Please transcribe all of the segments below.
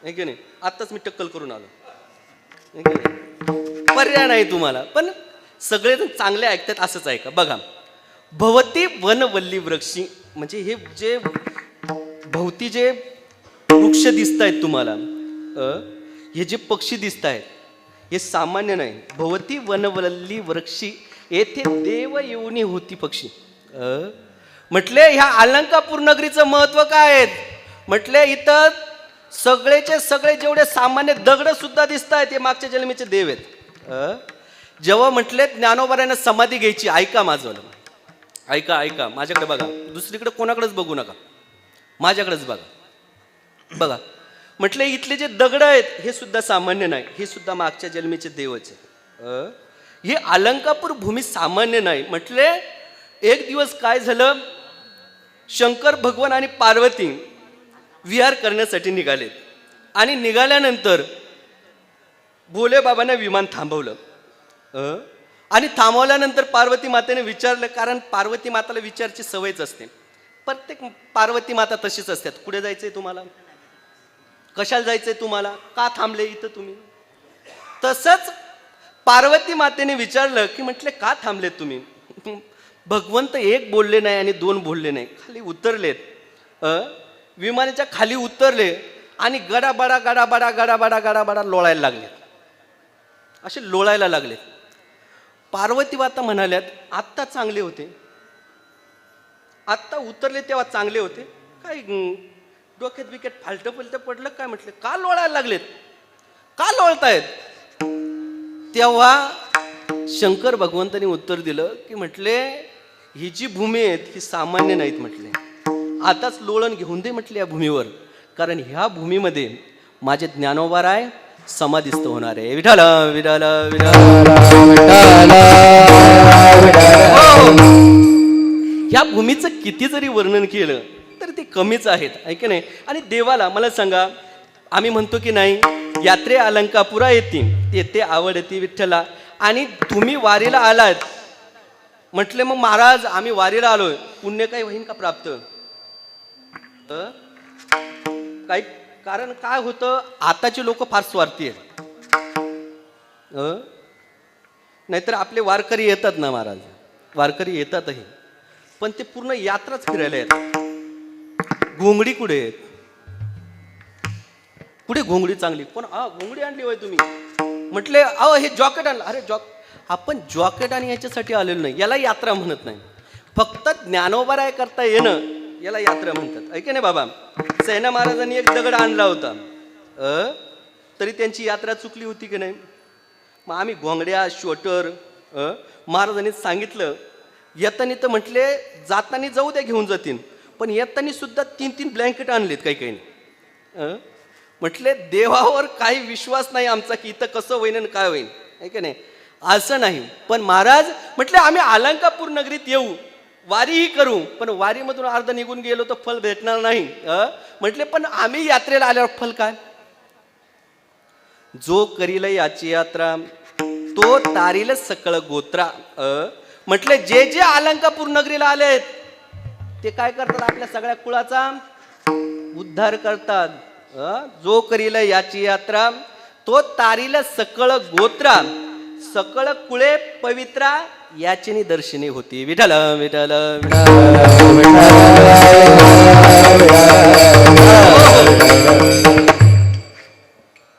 आहे की नाही? आत्ताच मी टक्कल करून आलो, आहे की नाही? पर्याय नाही तुम्हाला. पण सगळेजण चांगले ऐकतात असंच ऐका. बघा, भवती वनवल्ली वृक्षी म्हणजे हे जे भोवती जे वृक्ष दिसत आहेत तुम्हाला, हे जे पक्षी दिसत आहेत हे सामान्य नाही. भवती वनवल्ली वृक्षी येथे देव येऊनी होती पक्षी. म्हटले ह्या अलंकापूर नगरीचं महत्व काय आहे? म्हटले इथं सगळेचे सगळे जेवढे सामान्य दगड सुद्धा दिसत आहेत ते मागच्या जन्मीचे देव आहेत. जेव्हा म्हटले ज्ञानोबारांना समाधी घ्यायची, ऐका माझं, ऐका ऐका, माझ्याकडे बघा, दुसरीकडे कोणाकडेच बघू नका, माझ्याकडेच बघा. बघा, म्हटले इथले जे दगड आहेत हे सुद्धा सामान्य नाही, हे सुद्धा मागच्या जन्मीचे देवच आहेत. हे अलंकापूर भूमी सामान्य नाही. म्हटले एक दिवस काय झालं, शंकर भगवान आणि पार्वती विहार करण्यासाठी निघाले आणि निघाल्यानंतर भोले बाबांना विमान थांबवलं. आणि थांबवल्यानंतर पार्वती मातेने विचारलं, कारण पार्वती माताला विचारची सवयच असते, प्रत्येक पार्वती माता तशीच असतात. कुठे जायचंय तुम्हाला, कशाला जायचंय तुम्हाला, का थांबले इथं तुम्ही? तसंच पार्वती मातेने विचारलं की म्हटले का थांबलेत तुम्ही? भगवंत एक बोलले नाही आणि दोन बोलले नाही, खाली उतरलेत, विमानाच्या खाली उतरले आणि गडाबडा गडाबडा गडाबडा गडाबडा लोळायला लागले, असे लोळायला लागले. पार्वती माता म्हणाल्यात आत्ता चांगले होते, आत्ता उतरले तेव्हा चांगले होते, काय डोक्यात बिक्यात फालटं पलटं पडलं काय? म्हटलं का लोळायला लागलेत, का लोळतायत? तेव्हा शंकर भगवंतांनी उत्तर दिलं की म्हटले ही जी भूमी आहेत ही सामान्य नाहीत. म्हटले आताच लोळण घेऊन दे म्हटले या भूमीवर, कारण ह्या भूमीमध्ये माझे ज्ञानोबाराय समाधिस्थ होणार आहे. विठाल विठाल विठाल. ह्या भूमीचं किती जरी वर्णन केलं तर ते कमीच आहेत, ऐक नाही. आणि देवाला मला सांगा, आम्ही म्हणतो की नाही यात्रे अलंकापुरा येते आवडती विठ्ठला, आणि तुम्ही वारीला आलात म्हटले मग महाराज आम्ही वारीला आलोय, पुण्य काही होईन का प्राप्त? काही कारण काय होतं, आताची लोक फार स्वार्थी आहेत. नाहीतर आपले वारकरी येतात ना महाराज, वारकरी येतातही, पण ते पूर्ण यात्राच फिरायला येतात. घोंगडी कुठे आहेत? कुठे घोंगडी चांगली? कोण घोंगडी आणली होय तुम्ही? म्हटले अहो हे जॉकेट आणलं. अरे आपण जॉकेट आणि याच्यासाठी आलेलो नाही, याला यात्रा म्हणत नाही. फक्त ज्ञानोबाराय करता येणं याला यात्रा म्हणतात, ऐके नाही बाबा. सैना महाराजांनी एक दगड आणला होता, तरी त्यांची यात्रा चुकली होती की नाही? मग आम्ही घोंगड्या श्वेटर, महाराजांनी सांगितलं येतानी तर म्हटले जातानी जाऊ द्या घेऊन जातील, पण येतानी सुद्धा 3-3 ब्लँकेट आणलेत काही काही. म्हटले देवावर काही विश्वास नाही आमचा की इथं कसं होईन आणि काय होईन, ऐके नाही, असं नाही. पण महाराज म्हटले आम्ही अलंकापूर नगरीत येऊ, वारीही करू, पण वारीमधून अर्ध निघून गेलो तर फल भेटणार नाही. म्हटले पण आम्ही यात्रेला आल्यावर फल काय? जो करील याची यात्रा तो तारील सकळ गोत्रा. म्हटले जे जे अलंकापूर नगरीला आलेत ते काय करतात, आपल्या सगळ्या कुळाचा उद्धार करतात. जो करील याची यात्रा तो तारील सकळ गोत्रा, सकळ कुळे पवित्रा याचेनी दर्शनी होती. विठ्ठल विठ्ठल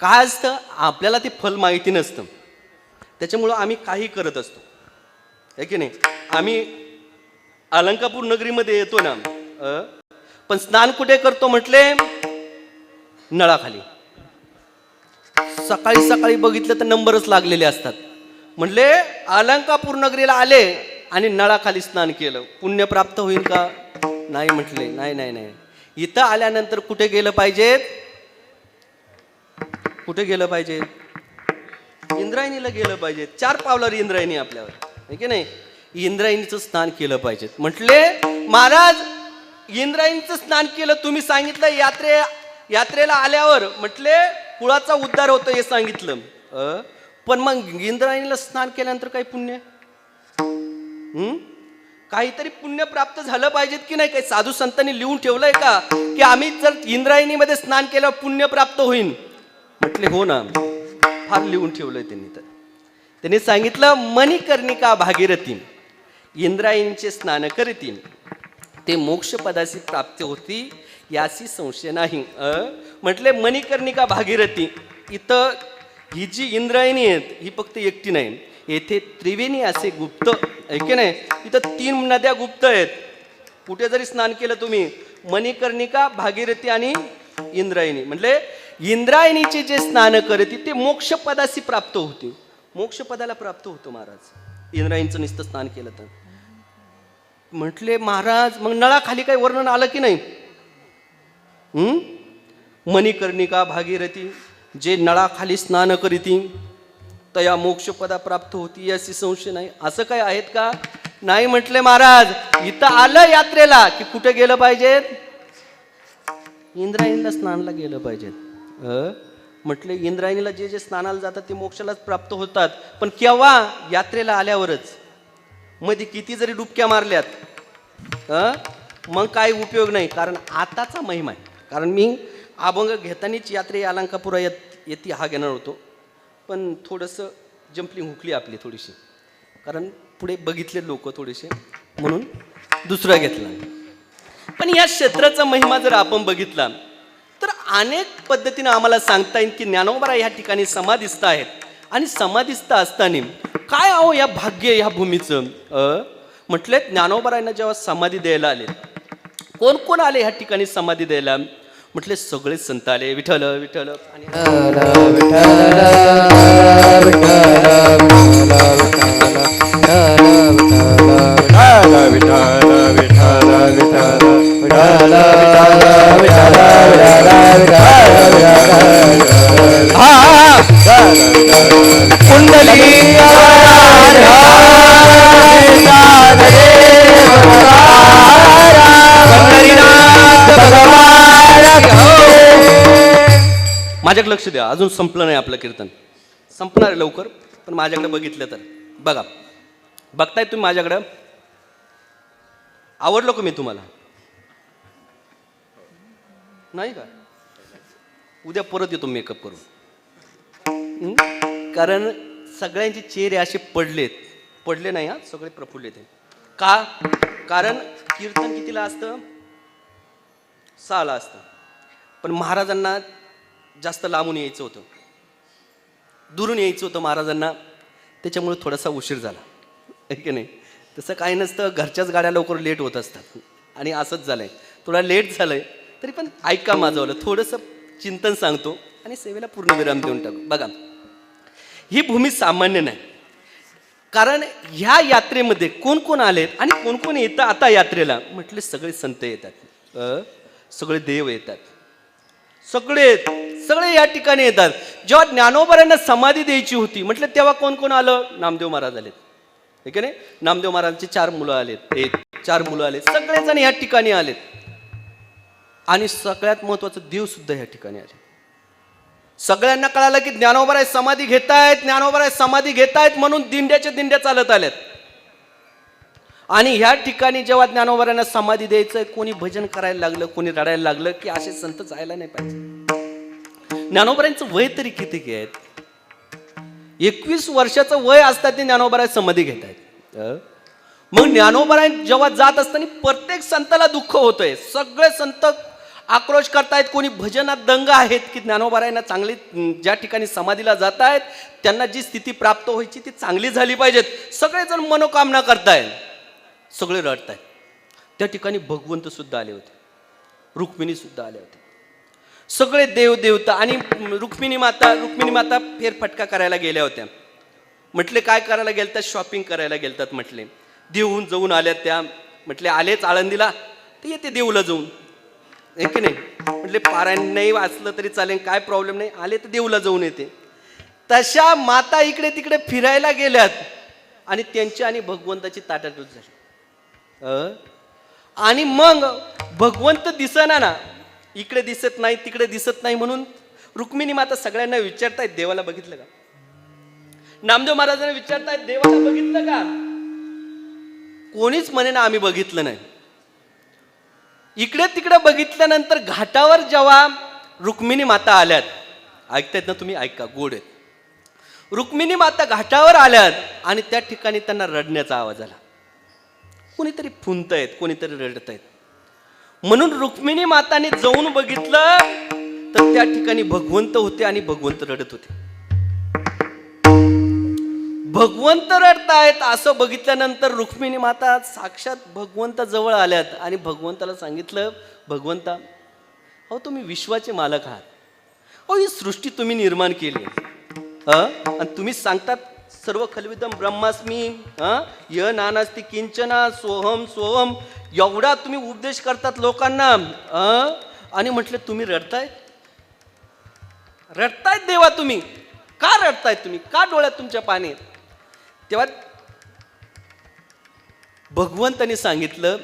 काय असतं, आपल्याला ते फल माहिती नसतं, त्याच्यामुळं आम्ही काही करत असतो, है की नाही. आम्ही अलंकापूर नगरीमध्ये येतो ना, पण स्नान कुठे करतो म्हटले? नळाखाली. सकाळी सकाळी बघितलं तर नंबरच लागलेले असतात. म्हणले अलंकापूर नगरीला आले आणि नळाखाली स्नान केलं, पुण्य प्राप्त होईल का? नाही म्हटले, नाही नाही नाही. इथं आल्यानंतर कुठे गेलं पाहिजे? कुठे गेलं पाहिजे? इंद्रायणीला गेलं पाहिजे. 4 पावलावर इंद्रायणी आपल्यावर, आहे की नाही. इंद्रायणीचं स्नान केलं पाहिजे. म्हटले महाराज इंद्रायणीचं स्नान केलं, तुम्ही सांगितलं यात्रेला आल्यावर म्हटले कुळाचा उद्धार होतो हे सांगितलं, पण मग इंद्रायणीला स्नान केल्यानंतर काही पुण्य? काहीतरी पुण्य प्राप्त झालं पाहिजेत की नाही? काही साधू संतांनी लिहून ठेवलंय का की आम्ही जर इंद्रायणीमध्ये स्नान केल्यावर पुण्य प्राप्त होईल? म्हटले हो ना, फार लिहून ठेवलंय त्यांनी. तर त्यांनी सांगितलं, मणिकर्णिका भागीरथी इंद्रायणीचे स्नान करती, ते मोक्षपदाची प्राप्ती होती, याची संशय नाही. म्हटले मणिकर्णिका भागीरथी, इथं ही जी इंद्रायणी आहेत ही फक्त एकटी नाही, येथे त्रिवेणी असे गुप्त आहे की नाही, इथं 3 नद्या गुप्त आहेत. कुठे जरी स्नान केलं तुम्ही, मणिकर्णिका, भागीरथी आणि इंद्रायणी. म्हटले इंद्रायणीचे जे स्नान करते ते मोक्षपदाशी प्राप्त होते. मोक्षपदाला प्राप्त होतो महाराज इंद्रायणीचं नुसतं स्नान केलं तर. म्हटले महाराज मग नळाखाली काही वर्णन आलं की नाही? मणिकर्णिका भागीरथी जे नळाखाली स्नान करीती तया मोक्षपदा प्राप्त होती, याची संशय नाही. असं काय आहेत का? नाही. म्हटले महाराज इथं आलं यात्रेला की कुठे गेलं पाहिजे? इंद्रायणीला स्नानला गेलं पाहिजे. म्हटले इंद्रायणीला जे जे स्नानाला जातात ते मोक्षालाच प्राप्त होतात, पण केव्हा? यात्रेला आल्यावरच. मध्ये किती जरी डुबक्या मारल्यात मग काही उपयोग नाही. कारण आताचा महिमा आहे. कारण मी अभंग घेतानीच यात्रे अलंकापुरा येते हा घेणार होतो, पण थोडंसं जंपलिंग हुकली आपली थोडीशी, कारण पुढे बघितले लोक थोडेसे, म्हणून दुसरा घेतला. पण या क्षेत्राचा महिमा जर आपण बघितला तर अनेक पद्धतीने आम्हाला सांगता येईल की ज्ञानोबा या ठिकाणी समाधिस्थ आहेत. आणि समाधिस्थ असताना काय अहो या भाग्य या भूमीचं. म्हटले ज्ञानोबारायांना जेव्हा समाधी द्यायला आले, कोण कोण आले ह्या ठिकाणी समाधी द्यायला? म्हटले सगळे संत आले. विठ्ठल विठ्ठल आणि माझ्याकडे लक्ष द्या, अजून संपलं नाही आपलं कीर्तन. संपणार आहे लवकर, पण माझ्याकडे बघितलं तर बघा. बघताय तुम्ही माझ्याकडं? आवडलो का मी तुम्हाला? नाही का? उद्या परत येतो मेकअप करून. कारण सगळ्यांचे चेहरे असे पडले नाही हा, सगळे प्रफुल्लित आहे. का? कारण कीर्तन कितीला असतं? 6ला असतं. पण महाराजांना जास्त लांबून यायचं होतं, दुरून यायचं होतं महाराजांना, त्याच्यामुळे थोडासा उशीर झाला आहे की नाही. तसं काही नसतं, घरच्याच गाड्या लवकर लेट होत असतात आणि असंच झालंय, थोडा लेट झालंय. तरी पण ऐका माझं, थोडंसं चिंतन सांगतो आणि सेवेला पूर्ण विराम देऊन टाकू. बघा, ही भूमी सामान्य नाही. कारण ह्या यात्रेमध्ये कोण कोण आलेत आणि कोण कोण येतं आता यात्रेला? म्हटले सगळे संत येतात, सगळे देव येतात, सगळे या ठिकाणी येतात. जेव्हा ज्ञानोबारांना समाधी द्यायची होती म्हटलं तेव्हा कोण कोण आलं? नामदेव महाराज आलेत, ठीक आहे. नामदेव महाराजांची 4 मुलं आलेत, 4 मुलं आलेत, सगळेजण या ठिकाणी आलेत. आणि सगळ्यात महत्वाचं देव सुद्धा या ठिकाणी आले. सगळ्यांना कळालं की ज्ञानोबाराय समाधी घेतायत, ज्ञानोबाराय समाधी घेतायत, म्हणून दिंड्या चालत आल्यात. आणि ह्या ठिकाणी जेव्हा ज्ञानोबारांना समाधी द्यायचं, कोणी भजन करायला लागलं, कोणी रडायला लागलं की असे संत जायला नाही पाहिजे. ज्ञानोबारांचं वय तरी किती आहेत? 21 वर्षाचं वय असतात ते ज्ञानोबाराय समाधी घेत आहेत. मग ज्ञानोबाराय जेव्हा जात असताना प्रत्येक संताला दुःख होतंय, सगळे संत आक्रोश करतायत, कोणी भजनात दंग आहेत की ज्ञानोबारायांना चांगली, ज्या ठिकाणी समाधीला जात आहेत त्यांना जी स्थिती प्राप्त व्हायची ती चांगली झाली पाहिजेत. सगळेजण मनोकामना करतायत, सगळे रडतायत. त्या ठिकाणी भगवंत सुद्धा आले होते, रुक्मिणी सुद्धा आले होते, सगळे देव देवता. आणि रुक्मिणी माता फेरफटका करायला गेल्या होत्या. म्हटले काय करायला गेलतात? शॉपिंग करायला गेलतात. म्हटले देऊन जाऊन आल्या त्या. म्हटले आलेच आळंदीला ते येते देऊला जाऊन, आहे की नाही. म्हटले पारायण नाही वाचलं तरी चालेल, काय प्रॉब्लेम नाही, आले तर देऊला जाऊन येते. तशा माता इकडे तिकडे फिरायला गेल्यात आणि त्यांची आणि भगवंताची ताटाटूट झाली. आणि मग भगवंत दिसना ना, इकडे दिसत नाही तिकडे दिसत नाही, म्हणून रुक्मिणी माता सगळ्यांना विचारतायत देवाला बघितलं का? नामदेव महाराजांना विचारतायत देवाला बघितलं का? कोणीच म्हणे ना आम्ही बघितलं नाही. इकडे तिकडे बघितल्यानंतर घाटावर जेव्हा रुक्मिणी माता आल्यात, ऐकतायत ना तुम्ही, ऐका, गोड आहेत. रुक्मिणी माता घाटावर आल्यात आणि त्या ठिकाणी त्यांना रडण्याचा आवाज आला. कोणीतरी फुंकतायत, कोणीतरी रडत आहेत. म्हणून रुक्मिणी माताने जाऊन बघितलं तर त्या ठिकाणी भगवंत होते आणि भगवंत रडत होते. भगवंत रडतायत असं बघितल्यानंतर रुक्मिणी माता साक्षात भगवंत जवळ आल्यात आणि भगवंताला सांगितलं, भगवंता, अहो तुम्ही विश्वाचे मालक आहात, अहो ही सृष्टी तुम्ही निर्माण केली आणि तुम्ही सांगतात सर्व खलविदम ब्रह्मास्मी, य नानास्ति किंचना सोहम सोहम, एवढा तुम्ही उपदेश करतात लोकांना, आणि म्हटलं तुम्ही रडतायत देवा, तुम्ही का रडतायत, तुम्ही का डोळ्यात तुमच्या पाणी. तेव्हा भगवंतांनी सांगितलं